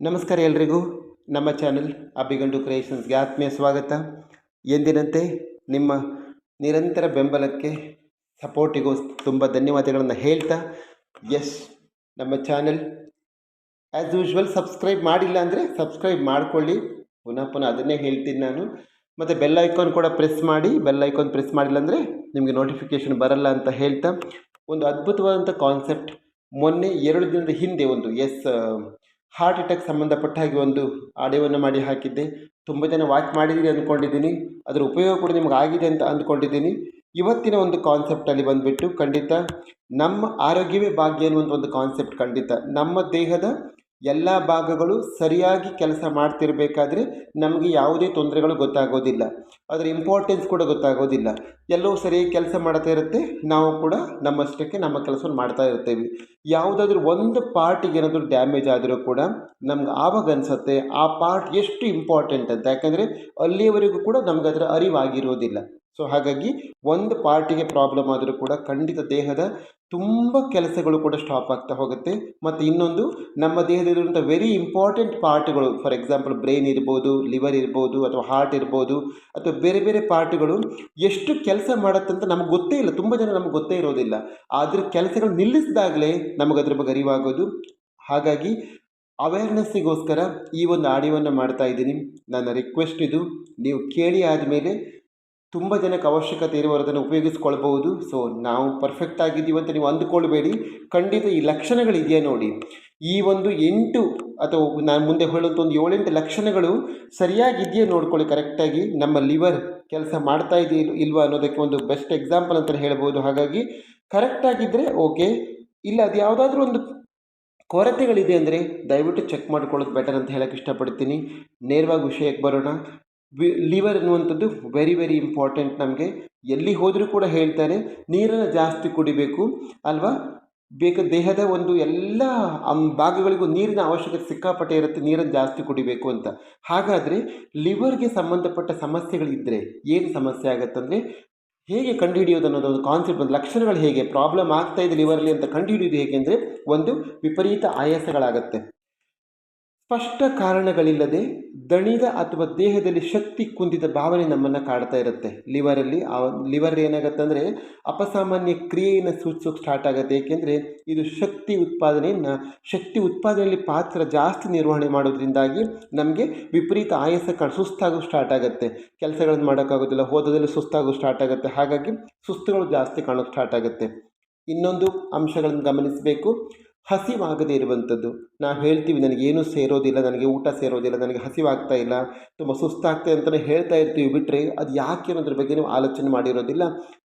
ನಮಸ್ಕಾರ ಎಲ್ರಿಗೂ. ನಮ್ಮ ಚಾನೆಲ್ ಅಬ್ಬಿಗಂಡು ಕ್ರಿಯೇಷನ್ಸ್ಗೆ ಆತ್ಮೀಯ ಸ್ವಾಗತ. ಎಂದಿನಂತೆ ನಿಮ್ಮ ನಿರಂತರ ಬೆಂಬಲಕ್ಕೆ ಸಪೋರ್ಟಿಗೂ ತುಂಬ ಧನ್ಯವಾದಗಳನ್ನು ಹೇಳ್ತಾ, ಎಸ್, ನಮ್ಮ ಚಾನೆಲ್ ಆ್ಯಸ್ ಯೂಶ್ವಲ್ ಸಬ್ಸ್ಕ್ರೈಬ್ ಮಾಡಿಲ್ಲ ಅಂದರೆ ಸಬ್ಸ್ಕ್ರೈಬ್ ಮಾಡಿಕೊಳ್ಳಿ. ಪುನಃ ಪುನಃ ಅದನ್ನೇ ಹೇಳ್ತೀನಿ ನಾನು. ಮತ್ತು ಬೆಲ್ ಐಕಾನ್ ಕೂಡ ಪ್ರೆಸ್ ಮಾಡಿ. ಬೆಲ್ ಐಕಾನ್ ಪ್ರೆಸ್ ಮಾಡಿಲ್ಲ ಅಂದರೆ ನಿಮಗೆ ನೋಟಿಫಿಕೇಷನ್ ಬರಲ್ಲ ಅಂತ ಹೇಳ್ತಾ, ಒಂದು ಅದ್ಭುತವಾದಂಥ ಕಾನ್ಸೆಪ್ಟ್ ಮೊನ್ನೆ 2 ದಿನದ ಹಿಂದೆ ಒಂದು ಹಾರ್ಟ್ ಅಟ್ಯಾಕ್ ಸಂಬಂಧಪಟ್ಟ ಹಾಗೆ ಒಂದು ಆಡಿಯೋವನ್ನು ಮಾಡಿ ಹಾಕಿದ್ದೆ. ತುಂಬ ಜನ ವಾಚ್ ಮಾಡಿದ್ದೀರಿ ಅಂದ್ಕೊಂಡಿದ್ದೀನಿ. ಅದರ ಉಪಯೋಗ ಕೂಡ ನಿಮ್ಗೆ ಆಗಿದೆ ಅಂತ ಅಂದ್ಕೊಂಡಿದ್ದೀನಿ. ಇವತ್ತಿನ ಒಂದು ಕಾನ್ಸೆಪ್ಟಲ್ಲಿ ಬಂದುಬಿಟ್ಟು ಖಂಡಿತ ನಮ್ಮ ಆರೋಗ್ಯವೇ ಭಾಗ್ಯ ಅನ್ನುವಂಥ ಒಂದು ಕಾನ್ಸೆಪ್ಟ್. ಖಂಡಿತ ನಮ್ಮ ದೇಹದ ಎಲ್ಲ ಭಾಗಗಳು ಸರಿಯಾಗಿ ಕೆಲಸ ಮಾಡ್ತಿರಬೇಕಾದ್ರೆ ನಮಗೆ ಯಾವುದೇ ತೊಂದರೆಗಳು ಗೊತ್ತಾಗೋದಿಲ್ಲ, ಅದರ ಇಂಪಾರ್ಟೆನ್ಸ್ ಕೂಡ ಗೊತ್ತಾಗೋದಿಲ್ಲ. ಎಲ್ಲವೂ ಸರಿಯಾಗಿ ಕೆಲಸ ಮಾಡ್ತಾ ಇರುತ್ತೆ, ನಾವು ಕೂಡ ನಮ್ಮಷ್ಟಕ್ಕೆ ನಮ್ಮ ಕೆಲಸವನ್ನು ಮಾಡ್ತಾ ಇರ್ತೇವೆ. ಯಾವುದಾದ್ರೂ ಒಂದು ಪಾರ್ಟಿಗೆ ಏನಾದರೂ ಡ್ಯಾಮೇಜ್ ಆದರೂ ಕೂಡ ನಮ್ಗೆ ಆವಾಗ ಅನಿಸುತ್ತೆ ಆ ಪಾರ್ಟ್ ಎಷ್ಟು ಇಂಪಾರ್ಟೆಂಟ್ ಅಂತ. ಯಾಕಂದರೆ ಅಲ್ಲಿಯವರೆಗೂ ಕೂಡ ನಮ್ಗೆ ಅದರ ಅರಿವಾಗಿರೋದಿಲ್ಲ. ಸೊ ಹಾಗಾಗಿ ಒಂದು ಪಾರ್ಟಿಗೆ ಪ್ರಾಬ್ಲಮ್ ಆದರೂ ಕೂಡ ಖಂಡಿತ ದೇಹದ ತುಂಬ ಕೆಲಸಗಳು ಕೂಡ ಸ್ಟಾಪ್ ಆಗ್ತಾ ಹೋಗುತ್ತೆ. ಮತ್ತು ಇನ್ನೊಂದು, ನಮ್ಮ ದೇಹದಲ್ಲಿರುವಂಥ ವೆರಿ ಇಂಪಾರ್ಟೆಂಟ್ ಪಾರ್ಟ್ಗಳು, ಫಾರ್ ಎಕ್ಸಾಂಪಲ್ ಬ್ರೈನ್ ಇರ್ಬೋದು, ಲಿವರ್ ಇರ್ಬೋದು, ಅಥವಾ ಹಾರ್ಟ್ ಇರ್ಬೋದು, ಅಥವಾ ಬೇರೆ ಬೇರೆ ಪಾರ್ಟ್ಗಳು ಎಷ್ಟು ಕೆಲಸ ಮಾಡುತ್ತಂತ ನಮಗೆ ಗೊತ್ತೇ ಇಲ್ಲ. ತುಂಬ ಜನ ನಮಗೆ ಗೊತ್ತೇ ಇರೋದಿಲ್ಲ. ಆದರೆ ಕೆಲಸಗಳು ನಿಲ್ಲಿಸಿದಾಗಲೇ ನಮಗದ್ರ ಬಗ್ಗೆ ಅರಿವಾಗೋದು. ಹಾಗಾಗಿ ಅವೇರ್ನೆಸ್ಸಿಗೋಸ್ಕರ ಈ ಒಂದು ಆಡಿಯೋವನ್ನು ಮಾಡ್ತಾ ಇದ್ದೀನಿ. ನನ್ನ ರಿಕ್ವೆಸ್ಟ್ ಇದು, ನೀವು ಕೇಳಿ ಆದಮೇಲೆ ತುಂಬ ಜನಕ್ಕೆ ಅವಶ್ಯಕತೆ ಇರುವವರು ಅದನ್ನು ಉಪಯೋಗಿಸ್ಕೊಳ್ಬೋದು. ಸೊ ನಾವು ಪರ್ಫೆಕ್ಟ್ ಆಗಿದ್ದೀವಿ ಅಂತ ನೀವು ಅಂದುಕೊಳ್ಬೇಡಿ. ಖಂಡಿತ ಈ ಲಕ್ಷಣಗಳಿದೆಯಾ ನೋಡಿ, ಈ ಒಂದು 8 ಅಥವಾ ನಾನು ಮುಂದೆ ಹೇಳುವಂಥ ಒಂದು 7-8 ಲಕ್ಷಣಗಳು ಸರಿಯಾಗಿದೆಯೇ ನೋಡ್ಕೊಳ್ಳಿ ಕರೆಕ್ಟಾಗಿ. ನಮ್ಮ ಲಿವರ್ ಕೆಲಸ ಮಾಡ್ತಾ ಇದೆಯಾ ಇಲ್ವಾ ಅನ್ನೋದಕ್ಕೆ ಒಂದು ಬೆಸ್ಟ್ ಎಕ್ಸಾಂಪಲ್ ಅಂತ ಹೇಳ್ಬೋದು. ಹಾಗಾಗಿ ಕರೆಕ್ಟಾಗಿದ್ದರೆ ಓಕೆ, ಇಲ್ಲ ಅದು ಯಾವುದಾದ್ರೂ ಒಂದು ಕೊರತೆಗಳಿದೆ ಅಂದರೆ ದಯವಿಟ್ಟು ಚೆಕ್ ಮಾಡ್ಕೊಳ್ಳೋದು ಬೆಟರ್ ಅಂತ ಹೇಳೋಕ್ಕೆ ಇಷ್ಟಪಡ್ತೀನಿ. ನೇರವಾಗಿ ವಿಷಯಕ್ಕೆ ಬರೋಣ. ಲಿವರ್ ಅನ್ನುವಂಥದ್ದು ವೆರಿ ವೆರಿ ಇಂಪಾರ್ಟೆಂಟ್ ನಮಗೆ. ಎಲ್ಲಿ ಹೋದರೂ ಕೂಡ ಹೇಳ್ತಾರೆ ನೀರನ್ನು ಜಾಸ್ತಿ ಕುಡಿಬೇಕು ಅಲ್ವಾ. ದೇಹದ ಒಂದು ಎಲ್ಲ ಭಾಗಗಳಿಗೂ ನೀರಿನ ಅವಶ್ಯಕತೆ ಸಿಕ್ಕಾಪಟ್ಟೆ ಇರುತ್ತೆ, ನೀರನ್ನು ಜಾಸ್ತಿ ಕುಡಿಬೇಕು ಅಂತ. ಹಾಗಾದರೆ ಲಿವರ್ಗೆ ಸಂಬಂಧಪಟ್ಟ ಸಮಸ್ಯೆಗಳಿದ್ದರೆ ಏನು ಸಮಸ್ಯೆ ಆಗುತ್ತಂದರೆ, ಹೇಗೆ ಕಂಡುಹಿಡಿಯೋದು ಅನ್ನೋದು ಒಂದು ಕಾನ್ಸೆಪ್ಟ್, ಒಂದು ಲಕ್ಷಣಗಳು ಹೇಗೆ ಪ್ರಾಬ್ಲಮ್ ಆಗ್ತಾ ಇದೆ ಲಿವರಲ್ಲಿ ಅಂತ ಕಂಡುಹಿಡಿಯೋದು ಹೇಗೆ ಅಂದರೆ, ಒಂದು ವಿಪರೀತ ಆಯಾಸಗಳಾಗತ್ತೆ, ಸ್ಪಷ್ಟ ಕಾರಣಗಳಿಲ್ಲದೆ ದಣಿದ ಅಥವಾ ದೇಹದಲ್ಲಿ ಶಕ್ತಿ ಕುಂದಿದ ಭಾವನೆ ನಮ್ಮನ್ನು ಕಾಡ್ತಾ ಇರುತ್ತೆ. ಲಿವರಲ್ಲಿ ಲಿವರ್ ಏನಾಗುತ್ತೆ ಅಂದರೆ ಅಪಸಾಮಾನ್ಯ ಕ್ರಿಯೆಯನ್ನು ಸೂಚಿಸೋಕೆ ಸ್ಟಾರ್ಟ್ ಆಗುತ್ತೆ. ಏಕೆಂದರೆ ಇದು ಶಕ್ತಿ ಉತ್ಪಾದನೆಯಲ್ಲಿ ಪಾತ್ರ ಜಾಸ್ತಿ ನಿರ್ವಹಣೆ ಮಾಡೋದ್ರಿಂದಾಗಿ ನಮಗೆ ವಿಪರೀತ ಆಯಾಸ ಸುಸ್ತಾಗೋದು ಸ್ಟಾರ್ಟ್ ಆಗುತ್ತೆ. ಕೆಲಸಗಳನ್ನು ಮಾಡೋಕ್ಕಾಗೋದಿಲ್ಲ, ಓದೋದಲ್ಲಿ ಸುಸ್ತಾಗೋದು ಸ್ಟಾರ್ಟ್ ಆಗುತ್ತೆ. ಹಾಗಾಗಿ ಸುಸ್ತುಗಳು ಜಾಸ್ತಿ ಕಾಣೋಕ್ಕೆ ಸ್ಟಾರ್ಟ್ ಆಗುತ್ತೆ. ಇನ್ನೊಂದು ಅಂಶಗಳನ್ನು ಗಮನಿಸಬೇಕು, ಹಸಿವಾಗದೇ ಇರುವಂಥದ್ದು. ನಾವು ಹೇಳ್ತೀವಿ ನನಗೇನು ಸೇರೋದಿಲ್ಲ, ನನಗೆ ಊಟ ಸೇರೋದಿಲ್ಲ, ನನಗೆ ಹಸಿವಾಗ್ತಾ ಇಲ್ಲ, ತುಂಬ ಸುಸ್ತಾಗ್ತದೆ ಅಂತಲೇ ಹೇಳ್ತಾ ಇರ್ತೀವಿ. ಬಿಟ್ಟರೆ ಅದು ಯಾಕೆ ಅನ್ನೋದ್ರ ಬಗ್ಗೆ ನೀವು ಆಲೋಚನೆ ಮಾಡಿರೋದಿಲ್ಲ.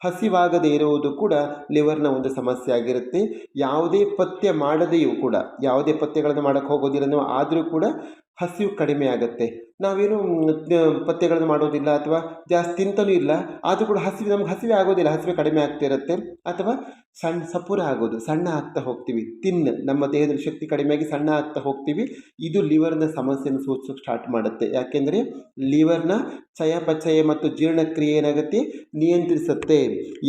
ಹಸಿವಾಗದೇ ಇರುವುದು ಕೂಡ ಲಿವರ್ನ ಒಂದು ಸಮಸ್ಯೆ ಆಗಿರುತ್ತೆ. ಯಾವುದೇ ಪಥ್ಯ ಮಾಡದೆಯೂ ಕೂಡ, ಯಾವುದೇ ಪಥ್ಯಗಳನ್ನು ಮಾಡೋಕ್ಕೆ ಹೋಗೋದಿಲ್ಲ ನಾವು, ಆದರೂ ಕೂಡ ಹಸಿವು ಕಡಿಮೆ ಆಗುತ್ತೆ. ನಾವೇನು ಪಥ್ಯಗಳನ್ನು ಮಾಡೋದಿಲ್ಲ ಅಥವಾ ಜಾಸ್ತಿ ತಿಂತಲೂ ಇಲ್ಲ, ಆದರೂ ಕೂಡ ನಮ್ಗೆ ಹಸಿವೆ ಆಗೋದಿಲ್ಲ, ಹಸಿವೆ ಕಡಿಮೆ ಆಗ್ತಿರುತ್ತೆ. ಅಥವಾ ಸಪೂರ ಆಗೋದು, ಸಣ್ಣ ಆಗ್ತಾ ಹೋಗ್ತೀವಿ, ನಮ್ಮ ದೇಹದಲ್ಲಿ ಶಕ್ತಿ ಕಡಿಮೆಯಾಗಿ ಸಣ್ಣ ಆಗ್ತಾ ಹೋಗ್ತೀವಿ. ಇದು ಲಿವರ್ನ ಸಮಸ್ಯೆಯನ್ನು ಸೂಚಿಸೋಕೆ ಸ್ಟಾರ್ಟ್ ಮಾಡುತ್ತೆ. ಯಾಕೆಂದರೆ ಲಿವರ್ನ ಚಯಾಪಚಯ ಮತ್ತು ಜೀರ್ಣಕ್ರಿಯೆ ಏನಾಗುತ್ತೆ, ನಿಯಂತ್ರಿಸುತ್ತೆ.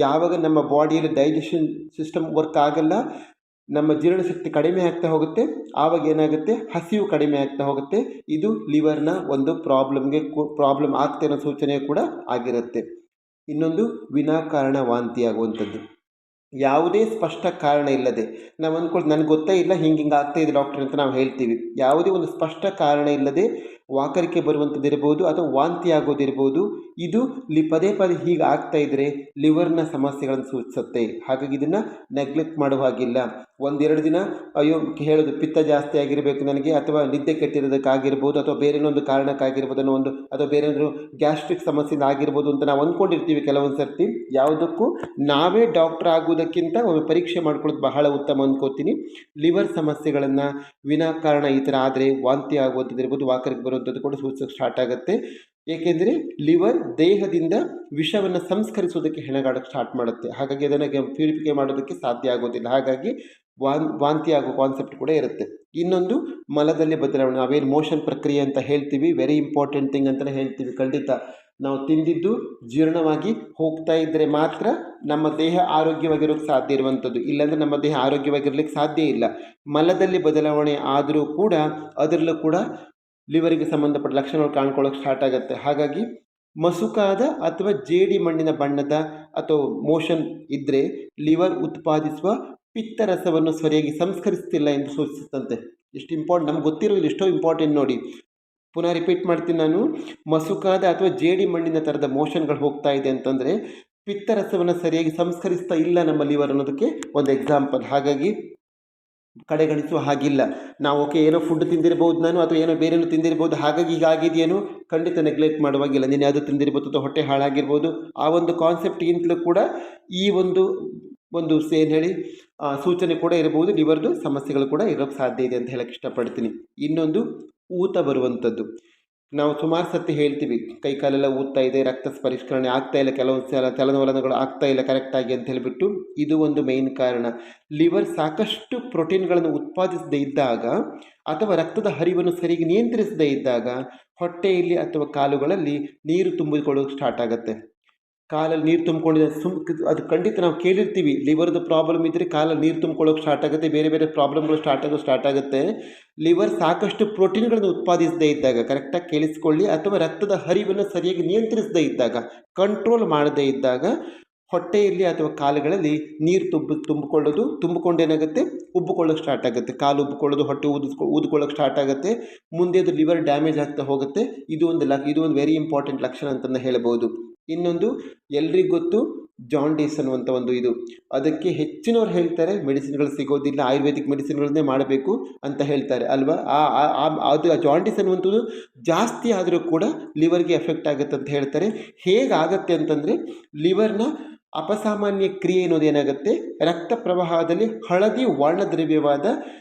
ಯಾವಾಗ ನಮ್ಮ ಬಾಡಿಯಲ್ಲಿ ಡೈಜೆಷನ್ ಸಿಸ್ಟಮ್ ವರ್ಕ್ ಆಗಲ್ಲ, ನಮ್ಮ ಜೀರ್ಣಶಕ್ತಿ ಕಡಿಮೆ ಆಗ್ತಾ ಹೋಗುತ್ತೆ, ಆವಾಗ ಏನಾಗುತ್ತೆ, ಹಸಿವು ಕಡಿಮೆ ಆಗ್ತಾ ಹೋಗುತ್ತೆ. ಇದು ಲಿವರ್ನ ಒಂದು ಪ್ರಾಬ್ಲಮ್ ಆಗ್ತಾ ಇರೋ ಸೂಚನೆ ಕೂಡ ಆಗಿರುತ್ತೆ. ಇನ್ನೊಂದು, ವಿನಾಕಾರಣ ವಾಂತಿ ಆಗುವಂಥದ್ದು. ಯಾವುದೇ ಸ್ಪಷ್ಟ ಕಾರಣ ಇಲ್ಲದೆ ನಾವು ನನಗೆ ಗೊತ್ತೇ ಇಲ್ಲ, ಹಿಂಗೆ ಆಗ್ತಾಯಿದೆ ಡಾಕ್ಟರ್ ಅಂತ ನಾವು ಹೇಳ್ತೀವಿ. ಯಾವುದೇ ಒಂದು ಸ್ಪಷ್ಟ ಕಾರಣ ಇಲ್ಲದೆ ವಾಕರಿಕೆ ಬರುವಂಥದ್ದು ಇರ್ಬೋದು ಅಥವಾ ವಾಂತಿ ಆಗೋದಿರ್ಬೋದು. ಇದು ಪದೇ ಪದೇ ಹೀಗೆ ಆಗ್ತಾಯಿದ್ರೆ ಲಿವರ್ನ ಸಮಸ್ಯೆಗಳನ್ನು ಸೂಚಿಸುತ್ತೆ. ಹಾಗಾಗಿ ಇದನ್ನು ನೆಗ್ಲೆಕ್ಟ್ ಮಾಡುವ ಹಾಗಿಲ್ಲ. 1-2 ದಿನ ಅಯ್ಯೋ ಹೇಳೋದು ಪಿತ್ತ ಜಾಸ್ತಿ ಆಗಿರಬೇಕು ನನಗೆ, ಅಥವಾ ನಿದ್ದೆ ಕೆಟ್ಟಿರೋದಕ್ಕಾಗಿರ್ಬೋದು, ಅಥವಾ ಬೇರೆ ಒಂದು ಕಾರಣಕ್ಕಾಗಿರ್ಬೋದು ಅನ್ನೋ ಒಂದು, ಅಥವಾ ಬೇರೆ ಏನಾದರೂ ಗ್ಯಾಸ್ಟ್ರಿಕ್ ಸಮಸ್ಯೆಯಿಂದ ಆಗಿರ್ಬೋದು ಅಂತ ನಾವು ಅಂದ್ಕೊಂಡಿರ್ತೀವಿ ಕೆಲವೊಂದು ಸರ್ತಿ. ಯಾವುದಕ್ಕೂ ನಾವೇ ಡಾಕ್ಟರ್ ಆಗೋದಕ್ಕಿಂತ ಒಮ್ಮೆ ಪರೀಕ್ಷೆ ಮಾಡ್ಕೊಳ್ಳೋದು ಬಹಳ ಉತ್ತಮ ಅಂದ್ಕೋತೀನಿ. ಲಿವರ್ ಸಮಸ್ಯೆಗಳನ್ನು ವಿನಾಕಾರಣ ಈ ಥರ ಆದರೆ ವಾಂತಿ ಆಗುವಂಥದ್ದು ಇರ್ಬೋದು, ವಾಕರಿಗೆ ಬರುವಂಥದ್ದು ಕೂಡ ಸೂಚಿಸೋಕೆ ಸ್ಟಾರ್ಟ್ ಆಗುತ್ತೆ. ಏಕೆಂದರೆ ಲಿವರ್ ದೇಹದಿಂದ ವಿಷವನ್ನು ಸಂಸ್ಕರಿಸೋದಕ್ಕೆ ಹೆಣಗಾಡೋಕ್ಕೆ ಸ್ಟಾರ್ಟ್ ಮಾಡುತ್ತೆ. ಹಾಗಾಗಿ ಅದನ್ನು ಪ್ಯೂರಿಫೈ ಮಾಡೋದಕ್ಕೆ ಸಾಧ್ಯ ಆಗೋದಿಲ್ಲ. ಹಾಗಾಗಿ ವಾಂತಿ ಆಗೋ ಕಾನ್ಸೆಪ್ಟ್ ಕೂಡ ಇರುತ್ತೆ. ಇನ್ನೊಂದು, ಮಲದಲ್ಲಿ ಬದಲಾವಣೆ, ನಾವೇನು ಮೋಷನ್ ಪ್ರಕ್ರಿಯೆ ಅಂತ ಹೇಳ್ತೀವಿ, ವೆರಿ ಇಂಪಾರ್ಟೆಂಟ್ ಥಿಂಗ್ ಅಂತಲೇ ಹೇಳ್ತೀವಿ. ಖಂಡಿತ ನಾವು ತಿಂದಿದ್ದು ಜೀರ್ಣವಾಗಿ ಹೋಗ್ತಾ ಇದ್ದರೆ ಮಾತ್ರ ನಮ್ಮ ದೇಹ ಆರೋಗ್ಯವಾಗಿರೋಕ್ಕೆ ಸಾಧ್ಯ ಇರುವಂಥದ್ದು. ಇಲ್ಲಾಂದರೆ ನಮ್ಮ ದೇಹ ಆರೋಗ್ಯವಾಗಿರ್ಲಿಕ್ಕೆ ಸಾಧ್ಯ ಇಲ್ಲ. ಮಲದಲ್ಲಿ ಬದಲಾವಣೆ ಆದರೂ ಕೂಡ ಅದರಲ್ಲೂ ಕೂಡ ಲಿವರಿಗೆ ಸಂಬಂಧಪಟ್ಟ ಲಕ್ಷಣಗಳು ಕಾಣ್ಕೊಳ್ಳೋಕೆ ಸ್ಟಾರ್ಟ್ ಆಗುತ್ತೆ. ಹಾಗಾಗಿ ಮಸುಕಾದ ಅಥವಾ ಜೇಡಿ ಮಣ್ಣಿನ ಬಣ್ಣದ ಅಥವಾ ಮೋಷನ್ ಇದ್ದರೆ ಲಿವರ್ ಉತ್ಪಾದಿಸುವ ಪಿತ್ತರಸವನ್ನು ಸರಿಯಾಗಿ ಸಂಸ್ಕರಿಸ್ತಿಲ್ಲ ಎಂದು ಸೂಚಿಸುತ್ತಂತೆ. ಎಷ್ಟು ಇಂಪಾರ್ಟೆಂಟ್, ನಮ್ಗೆ ಗೊತ್ತಿರೋದು ಎಷ್ಟೋ ಇಂಪಾರ್ಟೆಂಟ್ ನೋಡಿ. ಪುನಃ ರಿಪೀಟ್ ಮಾಡ್ತೀನಿ ನಾನು. ಮಸುಕಾದ ಅಥವಾ ಜೇಡಿ ಮಣ್ಣಿನ ಥರದ ಮೋಷನ್ಗಳು ಹೋಗ್ತಾ ಇದೆ ಅಂತಂದರೆ ಪಿತ್ತರಸವನ್ನು ಸರಿಯಾಗಿ ಸಂಸ್ಕರಿಸ್ತಾ ಇಲ್ಲ ನಮ್ಮ ಲಿವರ್ ಅನ್ನೋದಕ್ಕೆ ಒಂದು ಎಕ್ಸಾಂಪಲ್. ಹಾಗಾಗಿ ಕಡೆಗಣಿಸುವ ಹಾಗಿಲ್ಲ. ನಾವು ಓಕೆ ಏನೋ ಫುಡ್ ತಿಂದಿರ್ಬೋದು ನಾನು, ಅಥವಾ ಏನೋ ಬೇರೇನೋ ತಿಂದಿರ್ಬೋದು, ಹಾಗಾಗಿ ಹೀಗಾಗಿದೆಯೇನು, ಖಂಡಿತ ನೆಗ್ಲೆಕ್ಟ್ ಮಾಡುವಾಗಿಲ್ಲ. ನೀನು ಯಾವುದು ತಿಂದಿರ್ಬೋದು ಅಥವಾ ಹೊಟ್ಟೆ ಹಾಳಾಗಿರ್ಬೋದು, ಆ ಒಂದು ಕಾನ್ಸೆಪ್ಟ್ಗಿಂತಲೂ ಕೂಡ ಈ ಒಂದು ಏನು ಹೇಳಿ ಸೂಚನೆ ಕೂಡ ಇರಬಹುದು. ಲಿವರ್ದು ಸಮಸ್ಯೆಗಳು ಕೂಡ ಇರೋಕ್ಕೆ ಸಾಧ್ಯ ಇದೆ ಅಂತ ಹೇಳಕ್ಕೆ ಇಷ್ಟಪಡ್ತೀನಿ. ಇನ್ನೊಂದು ಊತ ಬರುವಂಥದ್ದು. ನಾವು ಸುಮಾರು ಸರ್ತಿ ಹೇಳ್ತೀವಿ ಕೈ ಕಾಲೆಲ್ಲ ಊದ್ತಾ ಇದೆ, ರಕ್ತ ಪರಿಷ್ಕರಣೆ ಆಗ್ತಾ ಇಲ್ಲ, ಕೆಲವೊಂದು ಸಲ ಚಲನವಲನಗಳು ಆಗ್ತಾ ಇಲ್ಲ ಕರೆಕ್ಟಾಗಿ ಅಂತ ಹೇಳಿಬಿಟ್ಟು, ಇದು ಒಂದು ಮೇನ್ ಕಾರಣ. ಲಿವರ್ ಸಾಕಷ್ಟು ಪ್ರೋಟೀನ್ಗಳನ್ನು ಉತ್ಪಾದಿಸದೇ ಇದ್ದಾಗ ಅಥವಾ ರಕ್ತದ ಹರಿವನ್ನು ಸರಿಯಾಗಿ ನಿಯಂತ್ರಿಸದೇ ಇದ್ದಾಗ ಹೊಟ್ಟೆಯಲ್ಲಿ ಅಥವಾ ಕಾಲುಗಳಲ್ಲಿ ನೀರು ತುಂಬಿಕೊಳ್ಳೋಕೆ ಸ್ಟಾರ್ಟ್ ಆಗುತ್ತೆ. ಕಾಲಲ್ಲಿ ನೀರು ತುಂಬಿಕೊಂಡಿದೆ ಅದು ಖಂಡಿತ ನಾವು ಕೇಳಿರ್ತೀವಿ. ಲಿವರ್ದು ಪ್ರಾಬ್ಲಮ್ ಇದ್ದರೆ ಕಾಲಲ್ಲಿ ನೀರು ತುಂಬಿಕೊಳ್ಳೋಕೆ ಸ್ಟಾರ್ಟ್ ಆಗುತ್ತೆ, ಬೇರೆ ಬೇರೆ ಪ್ರಾಬ್ಲಮ್ಗಳು ಸ್ಟಾರ್ಟ್ ಆಗುತ್ತೆ. ಲಿವರ್ ಸಾಕಷ್ಟು ಪ್ರೋಟೀನ್ಗಳನ್ನು ಉತ್ಪಾದಿಸದೇ ಇದ್ದಾಗ, ಕರೆಕ್ಟಾಗಿ ಕೇಳಿಸ್ಕೊಳ್ಳಿ, ಅಥವಾ ರಕ್ತದ ಹರಿವನ್ನು ಸರಿಯಾಗಿ ನಿಯಂತ್ರಿಸದೇ ಇದ್ದಾಗ, ಕಂಟ್ರೋಲ್ ಮಾಡದೇ ಇದ್ದಾಗ ಹೊಟ್ಟೆಯಲ್ಲಿ ಅಥವಾ ಕಾಲುಗಳಲ್ಲಿ ನೀರು ತುಂಬಿಕೊಂಡೇನಾಗುತ್ತೆ, ಉಬ್ಬಿಕೊಳ್ಳೋಕೆ ಸ್ಟಾರ್ಟ್ ಆಗುತ್ತೆ. ಕಾಲು ಉಬ್ಬಿಕೊಳ್ಳೋದು, ಹೊಟ್ಟೆ ಊದ್ಕೊಳ್ಳೋಕೆ ಸ್ಟಾರ್ಟ್ ಆಗುತ್ತೆ. ಮುಂದೆ ಅದು ಲಿವರ್ ಡ್ಯಾಮೇಜ್ ಆಗ್ತಾ ಹೋಗುತ್ತೆ. ಇದು ಒಂದು ವೆರಿ ಇಂಪಾರ್ಟೆಂಟ್ ಲಕ್ಷಣ ಅಂತಲೇ ಹೇಳ್ಬೋದು. ಇನ್ನೊಂದು ಎಲ್ರಿಗೂ ಗೊತ್ತು, ಜಾಂಡೀಸ್ ಅನ್ನುವಂಥ ಒಂದು ಇದು. ಅದಕ್ಕೆ ಹೆಚ್ಚಿನವ್ರು ಹೇಳ್ತಾರೆ ಮೆಡಿಸಿನ್ಗಳು ಸಿಗೋದಿಲ್ಲ, ಆಯುರ್ವೇದಿಕ್ ಮೆಡಿಸಿನ್ಗಳನ್ನೇ ಮಾಡಬೇಕು ಅಂತ ಹೇಳ್ತಾರೆ ಅಲ್ವಾ. ಅದು ಜಾಂಡೀಸ್ ಅನ್ನುವಂಥದ್ದು ಜಾಸ್ತಿ ಆದರೂ ಕೂಡ ಲಿವರ್ಗೆ ಎಫೆಕ್ಟ್ ಆಗುತ್ತೆ ಅಂತ ಹೇಳ್ತಾರೆ. ಹೇಗಾಗತ್ತೆ ಅಂತಂದರೆ, ಲಿವರ್ನ ಅಪಸಾಮಾನ್ಯ ಕ್ರಿಯೆ ಅನ್ನೋದೇನಾಗುತ್ತೆ, ರಕ್ತ ಪ್ರವಾಹದಲ್ಲಿ ಹಳದಿ ವರ್ಣದ್ರವ್ಯವಾದ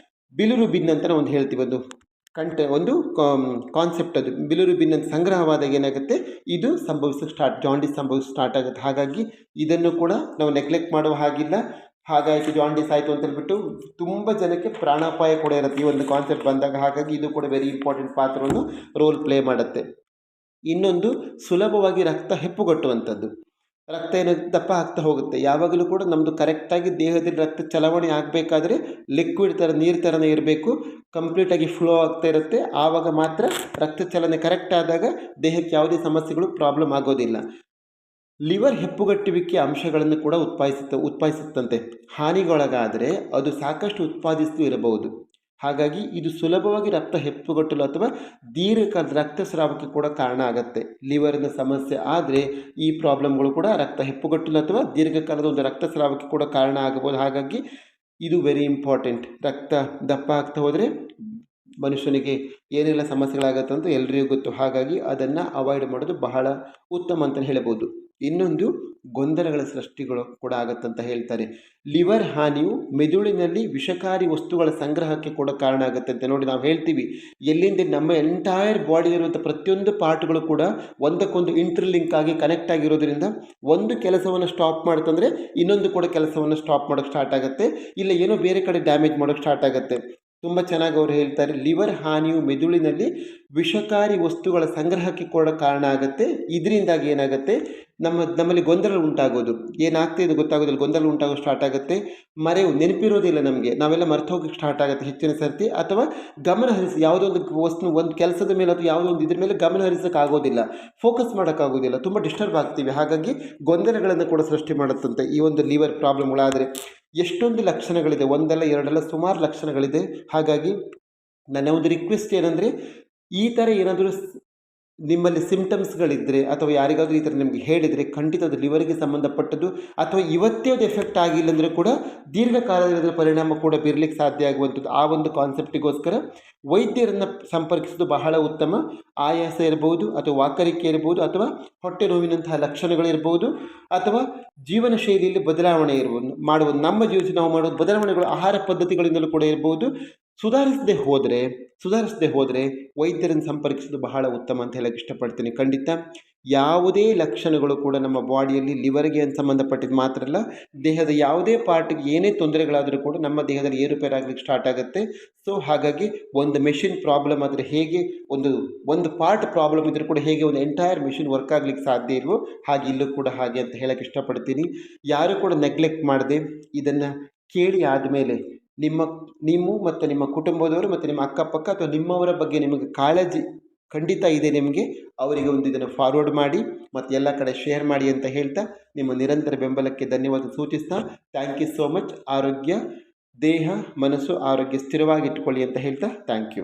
ಬಿಲಿರುಬಿನ್ ಅಂತ ನಾವು ಹೇಳ್ತೀವಿ. ಒಂದು ಕಾನ್ಸೆಪ್ಟ್, ಅದು ಬಿಲಿರುಬಿನ್ ಅಂತ ಸಂಗ್ರಹವಾದಾಗ ಏನಾಗುತ್ತೆ, ಇದು ಜಾಂಡೀಸ್ ಸಂಭವಿಸ ಸ್ಟಾರ್ಟ್ ಆಗುತ್ತೆ. ಹಾಗಾಗಿ ಇದನ್ನು ಕೂಡ ನಾವು ನೆಗ್ಲೆಕ್ಟ್ ಮಾಡುವ ಹಾಗಿಲ್ಲ. ಹಾಗಾಗಿ ಜಾಂಡೀಸ್ ಆಯಿತು ಅಂತ ಹೇಳ್ಬಿಟ್ಟು ತುಂಬ ಜನಕ್ಕೆ ಪ್ರಾಣಾಪಾಯ ಕೂಡ ಇರುತ್ತೆ ಈ ಒಂದು ಕಾನ್ಸೆಪ್ಟ್ ಬಂದಾಗ. ಹಾಗಾಗಿ ಇದು ಕೂಡ ವೆರಿ ಇಂಪಾರ್ಟೆಂಟ್ ಪಾತ್ರವನ್ನು ರೋಲ್ ಪ್ಲೇ ಮಾಡುತ್ತೆ. ಇನ್ನೊಂದು ಸುಲಭವಾಗಿ ರಕ್ತ ಹೆಪ್ಪುಗಟ್ಟುವಂಥದ್ದು. ರಕ್ತ ದಪ್ಪ ಆಗ್ತಾ ಹೋಗುತ್ತೆ. ಯಾವಾಗಲೂ ಕೂಡ ನಮ್ಮದು ಕರೆಕ್ಟಾಗಿ ದೇಹದಲ್ಲಿ ರಕ್ತ ಚಲಾವಣೆ ಆಗಬೇಕಾದ್ರೆ ಲಿಕ್ವಿಡ್ ಥರ, ನೀರು ಥರನೇ ಇರಬೇಕು, ಕಂಪ್ಲೀಟಾಗಿ ಫ್ಲೋ ಆಗ್ತಾ ಇರುತ್ತೆ. ಆವಾಗ ಮಾತ್ರ ರಕ್ತ ಚಲನೆ ಕರೆಕ್ಟ್ ಆದಾಗ ದೇಹಕ್ಕೆ ಯಾವುದೇ ಸಮಸ್ಯೆಗಳು ಪ್ರಾಬ್ಲಮ್ ಆಗೋದಿಲ್ಲ. ಲಿವರ್ ಹೆಪ್ಪುಗಟ್ಟುವಿಕೆ ಅಂಶಗಳನ್ನು ಕೂಡ ಉತ್ಪಾದಿಸುತ್ತಂತೆ. ಹಾನಿಗೊಳಗಾದರೆ ಅದು ಸಾಕಷ್ಟು ಉತ್ಪಾದಿಸ್ತೂ ಇರಬಹುದು. ಹಾಗಾಗಿ ಇದು ಸುಲಭವಾಗಿ ರಕ್ತ ಹೆಪ್ಪುಗಟ್ಟಲು ಅಥವಾ ದೀರ್ಘಕಾಲದ ರಕ್ತಸ್ರಾವಕ್ಕೆ ಕೂಡ ಕಾರಣ ಆಗುತ್ತೆ. ಲಿವರಿನ ಸಮಸ್ಯೆ ಆದರೆ ಈ ಪ್ರಾಬ್ಲಮ್ಗಳು ಕೂಡ ರಕ್ತ ಹೆಪ್ಪುಗಟ್ಟಲು ಅಥವಾ ದೀರ್ಘಕಾಲದ ಒಂದು ರಕ್ತಸ್ರಾವಕ್ಕೆ ಕೂಡ ಕಾರಣ ಆಗಬಹುದು. ಹಾಗಾಗಿ ಇದು ವೆರಿ ಇಂಪಾರ್ಟೆಂಟ್. ರಕ್ತ ದಪ್ಪ ಆಗ್ತಾ ಹೋದರೆ ಮನುಷ್ಯನಿಗೆ ಏನೆಲ್ಲ ಸಮಸ್ಯೆಗಳಾಗತ್ತೆ ಅಂತ ಎಲ್ರಿಗೂ ಗೊತ್ತು. ಹಾಗಾಗಿ ಅದನ್ನು ಅವಾಯ್ಡ್ ಮಾಡೋದು ಬಹಳ ಉತ್ತಮ ಅಂತ ಹೇಳ್ಬೋದು. ಇನ್ನೊಂದು ಗೊಂದಲಗಳ ಸೃಷ್ಟಿಗಳು ಕೂಡ ಆಗುತ್ತಂತ ಹೇಳ್ತಾರೆ. ಲಿವರ್ ಹಾನಿಯು ಮೆದುಳಿನಲ್ಲಿ ವಿಷಕಾರಿ ವಸ್ತುಗಳ ಸಂಗ್ರಹಕ್ಕೆ ಕೂಡ ಕಾರಣ ಆಗುತ್ತೆ ಅಂತ. ನೋಡಿ, ನಾವು ಹೇಳ್ತೀವಿ ಎಲ್ಲಿಂದ ನಮ್ಮ ಎಂಟೈರ್ ಬಾಡಿ ಇರುವಂಥ ಪ್ರತಿಯೊಂದು ಪಾರ್ಟ್ಗಳು ಕೂಡ ಒಂದಕ್ಕೊಂದು ಇಂಟರ್ಲಿಂಕ್ ಆಗಿ ಕನೆಕ್ಟ್ ಆಗಿರೋದ್ರಿಂದ ಒಂದು ಕೆಲಸವನ್ನು ಸ್ಟಾಪ್ ಮಾಡ್ತಂದರೆ ಇನ್ನೊಂದು ಕೂಡ ಕೆಲಸವನ್ನು ಸ್ಟಾಪ್ ಮಾಡೋಕ್ಕೆ ಸ್ಟಾರ್ಟ್ ಆಗುತ್ತೆ, ಇಲ್ಲ ಏನೋ ಬೇರೆ ಕಡೆ ಡ್ಯಾಮೇಜ್ ಮಾಡೋಕ್ಕೆ ಸ್ಟಾರ್ಟ್ ಆಗುತ್ತೆ. ತುಂಬ ಚೆನ್ನಾಗಿ ಅವರು ಹೇಳ್ತಾರೆ, ಲಿವರ್ ಹಾನಿಯು ಮೆದುಳಿನಲ್ಲಿ ವಿಷಕಾರಿ ವಸ್ತುಗಳ ಸಂಗ್ರಹಕ್ಕೆ ಕೂಡ ಕಾರಣ ಆಗುತ್ತೆ. ಇದರಿಂದಾಗಿ ಏನಾಗುತ್ತೆ, ನಮ್ಮಲ್ಲಿ ಗೊಂದಲ ಉಂಟಾಗೋದು, ಏನಾಗ್ತಿದೆ ಗೊತ್ತಾಗೋದಿಲ್ಲ, ಗೊಂದಲ ಉಂಟಾಗೋ ಸ್ಟಾರ್ಟ್ ಆಗುತ್ತೆ. ಮರೆವು, ನೆನಪಿರೋದಿಲ್ಲ ನಮಗೆ, ನಾವೆಲ್ಲ ಮರ್ತು ಹೋಗೋಕ್ಕೆ ಸ್ಟಾರ್ಟ್ ಆಗುತ್ತೆ ಹೆಚ್ಚಿನ ಸರ್ತಿ. ಅಥವಾ ಗಮನ ಹರಿಸಿ ಯಾವುದೋ ಒಂದು ಕೆಲಸದ ಮೇಲೆ ಅಥವಾ ಯಾವುದೋ ಒಂದು ಇದ್ರ ಮೇಲೆ ಗಮನ ಹರಿಸೋಕ್ಕಾಗೋದಿಲ್ಲ, ಫೋಕಸ್ ಮಾಡೋಕ್ಕಾಗೋದಿಲ್ಲ, ತುಂಬ ಡಿಸ್ಟರ್ಬ್ ಆಗ್ತೀವಿ. ಹಾಗಾಗಿ ಗೊಂದಲಗಳನ್ನು ಕೂಡ ಸೃಷ್ಟಿ ಮಾಡುತ್ತಂತೆ ಈ ಒಂದು ಲಿವರ್ ಪ್ರಾಬ್ಲಮ್ಗಳಾದರೆ. ಎಷ್ಟೊಂದು ಲಕ್ಷಣಗಳಿದೆ, ಒಂದಲ್ಲ ಎರಡಲ್ಲ ಸುಮಾರು ಲಕ್ಷಣಗಳಿದೆ. ಹಾಗಾಗಿ ನನ್ನ ಒಂದು ರಿಕ್ವೆಸ್ಟ್ ಏನಂದರೆ, ಈ ಥರ ಏನಾದರೂ ನಿಮ್ಮಲ್ಲಿ ಸಿಂಪ್ಟಮ್ಸ್ಗಳಿದ್ದರೆ ಅಥವಾ ಯಾರಿಗಾದರೂ ಈ ಥರ ನಿಮಗೆ ಹೇಳಿದರೆ ಖಂಡಿತ ಅದು ಲಿವರ್ಗೆ ಸಂಬಂಧಪಟ್ಟದ್ದು. ಅಥವಾ ಇವತ್ತೇ ಅದು ಎಫೆಕ್ಟ್ ಆಗಿಲ್ಲ ಅಂದರೆ ಕೂಡ ದೀರ್ಘಕಾಲದಲ್ಲಿ ಅದರ ಪರಿಣಾಮ ಕೂಡ ಬೀರಲಿಕ್ಕೆ ಸಾಧ್ಯ ಆಗುವಂಥದ್ದು. ಆ ಒಂದು ಕಾನ್ಸೆಪ್ಟಿಗೋಸ್ಕರ ವೈದ್ಯರನ್ನು ಸಂಪರ್ಕಿಸೋದು ಬಹಳ ಉತ್ತಮ. ಆಯಾಸ ಇರ್ಬೋದು, ಅಥವಾ ವಾಕರಿಕೆ ಇರ್ಬೋದು, ಅಥವಾ ಹೊಟ್ಟೆ ನೋವಿನಂತಹ ಲಕ್ಷಣಗಳಿರ್ಬೋದು, ಅಥವಾ ಜೀವನ ಶೈಲಿಯಲ್ಲಿ ಬದಲಾವಣೆ ಮಾಡುವುದು, ನಮ್ಮ ಜೀವನ ನಾವು ಮಾಡೋದು ಬದಲಾವಣೆಗಳು ಆಹಾರ ಪದ್ಧತಿಗಳಿಂದಲೂ ಕೂಡ ಇರ್ಬೋದು. ಸುಧಾರಿಸದೆ ಹೋದರೆ ವೈದ್ಯರನ್ನು ಸಂಪರ್ಕಿಸೋದು ಬಹಳ ಉತ್ತಮ ಅಂತ ಹೇಳಕ್ಕೆ ಇಷ್ಟಪಡ್ತೀನಿ. ಖಂಡಿತ ಯಾವುದೇ ಲಕ್ಷಣಗಳು ಕೂಡ ನಮ್ಮ ಬಾಡಿಯಲ್ಲಿ ಲಿವರ್ಗೆ ಸಂಬಂಧಪಟ್ಟಿದ್ದು ಮಾತ್ರ ಅಲ್ಲ, ದೇಹದ ಯಾವುದೇ ಪಾರ್ಟಿಗೆ ಏನೇ ತೊಂದರೆಗಳಾದರೂ ಕೂಡ ನಮ್ಮ ದೇಹದಲ್ಲಿ ಏರುಪೇರಾಗಲಿಕ್ಕೆ ಸ್ಟಾರ್ಟ್ ಆಗುತ್ತೆ. ಸೊ ಹಾಗಾಗಿ ಒಂದು ಮೆಷಿನ್ ಪ್ರಾಬ್ಲಮ್ ಆದರೆ ಹೇಗೆ ಒಂದು ಪಾರ್ಟ್ ಪ್ರಾಬ್ಲಮ್ ಇದ್ದರೂ ಕೂಡ ಹೇಗೆ ಒಂದು ಎಂಟೈರ್ ಮೆಷಿನ್ ವರ್ಕ್ ಆಗಲಿಕ್ಕೆ ಸಾಧ್ಯ ಇಲ್ವೋ ಹಾಗೆ ಇಲ್ಲೂ ಕೂಡ ಹಾಗೆ ಅಂತ ಹೇಳಕ್ಕೆ ಇಷ್ಟಪಡ್ತೀನಿ. ಯಾರು ಕೂಡ ನೆಗ್ಲೆಕ್ಟ್ ಮಾಡದೆ ಇದನ್ನು ಕೇಳಿ ಆದಮೇಲೆ ನೀವು ಮತ್ತು ನಿಮ್ಮ ಕುಟುಂಬದವರು ಮತ್ತು ನಿಮ್ಮ ಅಕ್ಕಪಕ್ಕ ಅಥವಾ ನಿಮ್ಮವರ ಬಗ್ಗೆ ನಿಮಗೆ ಕಾಳಜಿ ಖಂಡಿತ ಇದೆ ನಿಮಗೆ, ಅವರಿಗೆ ಒಂದು ಇದನ್ನು ಫಾರ್ವರ್ಡ್ ಮಾಡಿ ಮತ್ತು ಎಲ್ಲ ಕಡೆ ಶೇರ್ ಮಾಡಿ ಅಂತ ಹೇಳ್ತಾ ನಿಮ್ಮ ನಿರಂತರ ಬೆಂಬಲಕ್ಕೆ ಧನ್ಯವಾದ ಸೂಚಿಸ್ತಾ ಥ್ಯಾಂಕ್ ಯು ಸೋ ಮಚ್. ದೇಹ ಮನಸ್ಸು ಆರೋಗ್ಯ ಸ್ಥಿರವಾಗಿ ಇಟ್ಕೊಳ್ಳಿ ಅಂತ ಹೇಳ್ತಾ ಥ್ಯಾಂಕ್ ಯು.